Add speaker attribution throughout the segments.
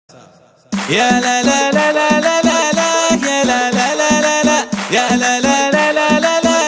Speaker 1: يا لا لا لا لا لا لا لا يا لا لا لا لا لا يا لا لا لا لا لا لا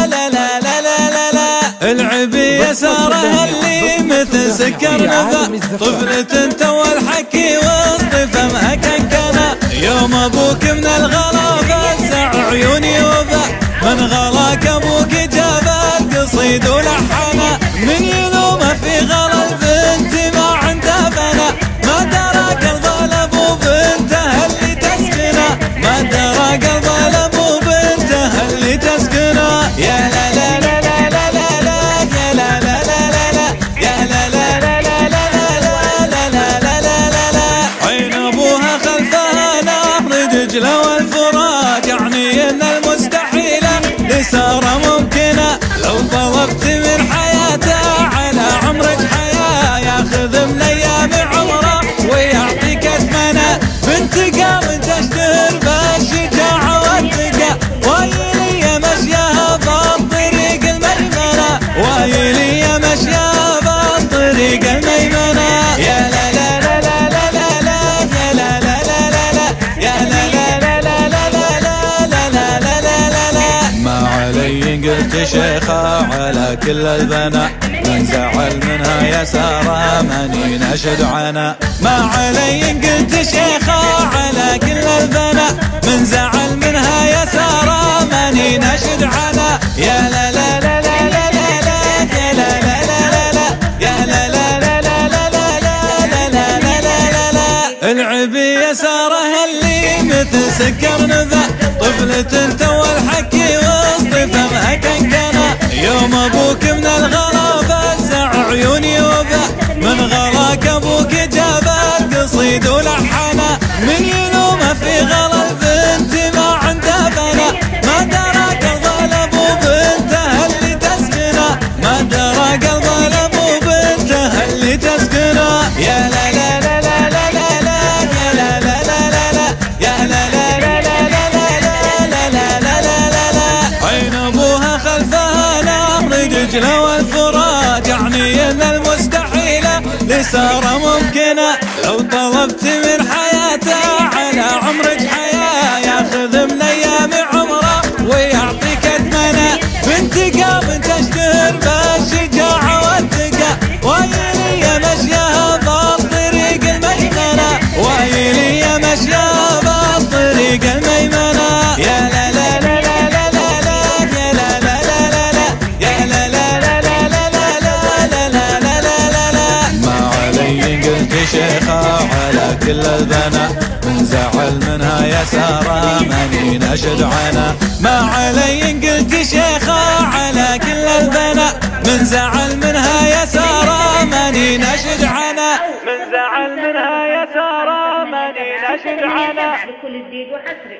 Speaker 1: لا لا لا لا لا لا العبي يا ساره اللي مثل سكر نبا طفلة تو الحكي وسط فمها كنكنا يوم ابوك من الغلا فزع عيوني وبا من غلاك ابوك جابت قصيد ولحنا من يلومه في غلا البنت ما عندها بنا ما درى قلب ابو بنته اللي تسكنه ما درى قلب ابو بنته اللي تسكنه يا لا لا لا لا لا لا لا يا لا لا لا لا لا يا لا لا لا لا لا لا لا لا لا لا لا عين ابوها خلفها نهر دجله والفرات يعني ان المستحيله لساره ممكنه لو طلبت من حياته على عمرك حياه ياخذ من ايام عمره ويعطيك اثمنه بنت قام تشتهر بالشجاعه والثقه ويلي مشيها بالطريق الميمنه ويلي مشيها بالطريق الميمنه يا لا لا لا لا لا لا يا لا لا لا لا لا يا لا لا لا لا لا لا لا لا لا لا لا ما علي قلت شيخه على كل البنات من زعل منها يا ساره ماني نشد عنا ما علي قلت شيخه على كل البنات من زعل منها يا ساره ماني نشد عنا يا لا لا لا لا لا لا لا يا لا لا لا لا لا يا لا لا لا لا لا لا لا لا لا لا لا العبي يا ساره اللي مثل سكر نبا طفلة تو الحكي وسط فمها كنكنا يوم ابوك من الغلا فزع عيوني وبا من غلاك ابوك جابت قصيد ولحنا من يلومه في غلا البنت ما عندها بنا ما درى قلب ابو بنته اللي تسكنه ما درى قلب ابو بنته اللي تسكنه يا لا لا لا لا لا لا لا يا لا لا لا لا لا يا لا لا لا لا لا لا لا لا لا لا لا عين ابوها خلفها نهر دجله والفرات يعني ان المستحيله لساره ممكنه لو طلبت من حياته على عمرك حياه ياخذ من ايام عمره ويعطيك اثمنه بنت قام تشتهر بالشجاعه والثقه ويلي مشيها بالطريق الميمنه ويلي مشيها بالطريق الميمنه يا لا لا لا لا لا لا لا يا لا لا لا لا لا يا لا لا لا لا لا لا لا لا لا لا لا ما علي قلت شيخه على كل البنات من زعل منها يا ساره ماني نشد عنا ما علي قلت شيخه على كل البنات من زعل منها يا ساره ماني نشد عنا من زعل منها يا ساره ماني نشد عنا بكل جديد وحصري.